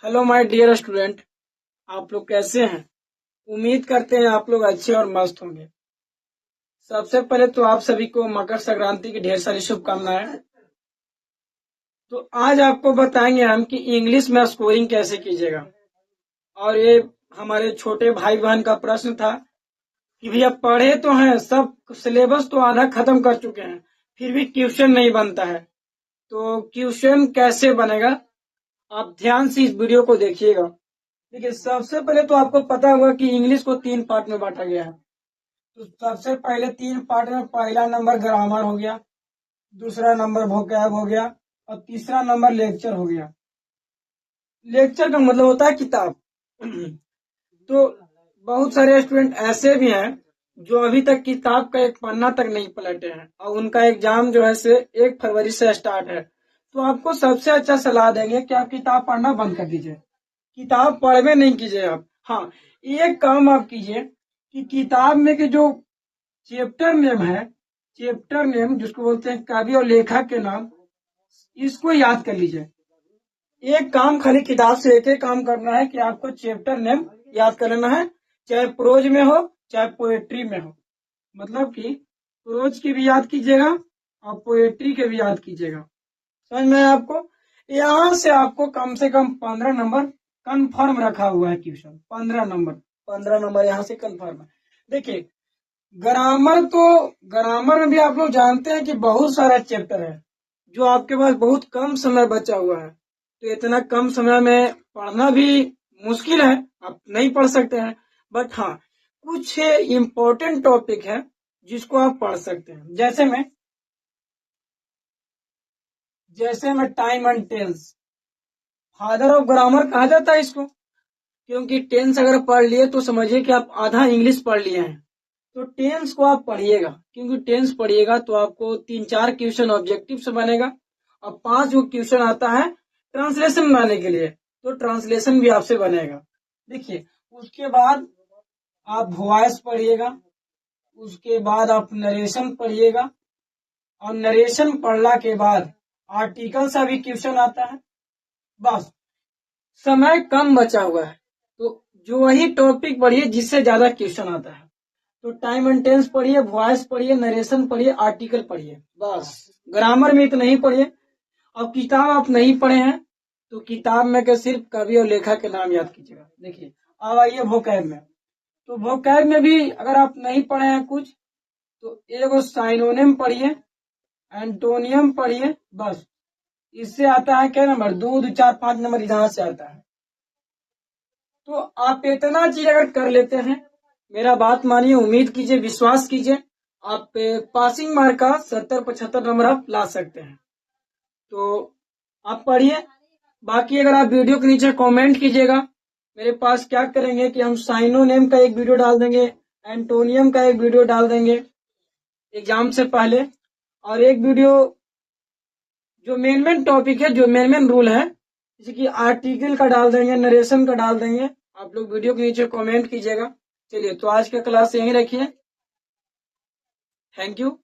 Hello my dear student, आप लोग कैसे हैं? उम्मीद करते हैं आप लोग अच्छे और मस्त होंगे। सबसे पहले तो आप सभी को मकर संक्रांति की ढेर सारी शुभकामनाएं। तो आज आपको बताएंगे हम कि इंग्लिश में स्कोरिंग कैसे कीजिएगा। और ये हमारे छोटे भाई बहन का प्रश्न था कि भैया पढ़े तो हैं, सब सिलेबस तो आधा खत्म कर चुके हैं, फिर भी क्वेश्चन नहीं बनता है। तो क्वेश्चन कैसे बनेगा, आप ध्यान से इस वीडियो को देखिएगा। देखिए, सबसे पहले तो आपको पता होगा कि इंग्लिश को 3 पार्ट में बांटा गया है। तो सबसे पहले 3 पार्ट में पहला नंबर ग्रामर हो गया, दूसरा नंबर वोकैब हो गया और तीसरा नंबर लेक्चर हो गया। लेक्चर का मतलब होता है किताब। तो बहुत सारे स्टूडेंट ऐसे भी हैं जो अभी तक किताब का एक पन्ना तक नहीं पलटे हैं और उनका एग्जाम जो है से 1 फरवरी से स्टार्ट है। तो आपको सबसे अच्छा सलाह देंगे कि आप किताब पढ़ना बंद कर दीजिए, किताब पढ़वे नहीं कीजिए आप। हाँ, एक काम आप कीजिए कि किताब में के जो चैप्टर नेम है, चैप्टर नेम जिसको बोलते हैं कवि और लेखक के नाम, इसको याद कर लीजिए। एक काम खाली किताब से एक ही काम करना है कि आपको चैप्टर नेम याद कर लेना है, चाहे प्रोज में हो चाहे पोएट्री में हो। मतलब कि प्रोज की भी याद कीजिएगा और पोएट्री के भी याद कीजिएगा। समझ में आया आपको? यहाँ से आपको कम से कम 15 नंबर कंफर्म रखा हुआ है क्वेश्चन। 15 नंबर यहाँ से कंफर्म है। देखिए, ग्रामर में भी आप लोग जानते हैं कि बहुत सारा चैप्टर है जो आपके पास बहुत कम समय बचा हुआ है। तो इतना कम समय में पढ़ना भी मुश्किल है, आप नहीं पढ़ सकते हैं। बट हाँ, कुछ इम्पोर्टेंट टॉपिक है जिसको आप पढ़ सकते हैं। जैसे में time and tense, father of grammar कहा जाता है इसको, क्योंकि टेंस अगर पढ़ लिए तो समझिए कि आप आधा इंग्लिश पढ़ लिए हैं। तो टेंस को आप पढ़िएगा, क्योंकि टेंस पढ़िएगा तो आपको 3-4 क्वेश्चन ऑब्जेक्टिव से बनेगा और 5 जो क्वेश्चन आता है ट्रांसलेशन बनाने के लिए, तो ट्रांसलेशन भी आपसे बनेगा। देखिए, उसके बाद आप वॉइस पढ़िएगा, उसके बाद आप नरेशन पढ़िएगा और नरेशन पढ़ला के बाद आर्टिकल से भी क्वेश्चन आता है। बस, समय कम बचा हुआ है तो जो वही टॉपिक पढ़िए जिससे ज्यादा क्वेश्चन आता है। तो टाइम एंड टेंस पढ़िए, वॉइस पढ़िए, नरेशन पढ़िए, आर्टिकल पढ़िए, बस। ग्रामर में इतना ही पढ़िए। अब किताब आप नहीं पढ़े हैं तो किताब में के सिर्फ कवि और लेखक के नाम याद कीजिएगा। देखिए, अब आइए वोकैब में। तो वोकैब में भी अगर आप नहीं पढ़े हैं कुछ, तो एगो साइनोनिम पढ़िए, एंटोनियम पढ़िए, बस। इससे आता है क्या नंबर? 2, 4, 5 नंबर यहाँ से आता है। तो आप इतना चीज अगर कर लेते हैं, मेरा बात मानिए, उम्मीद कीजिए, विश्वास कीजिए, आप पासिंग मार्क का 70-75 नंबर आप ला सकते हैं। तो आप पढ़िए। बाकी अगर आप वीडियो के नीचे कमेंट कीजिएगा, मेरे पास क्या करेंगे कि हम साइनोनेम का एक वीडियो डाल देंगे, एंटोनियम का एक वीडियो डाल देंगे एग्जाम से पहले, और एक वीडियो जो मेन टॉपिक है, जो मेन रूल है, जैसे कि आर्टिकल का डाल देंगे, नरेशन का डाल देंगे। आप लोग वीडियो के नीचे कमेंट कीजिएगा। चलिए, तो आज का क्लास यहीं रखिए। Thank you.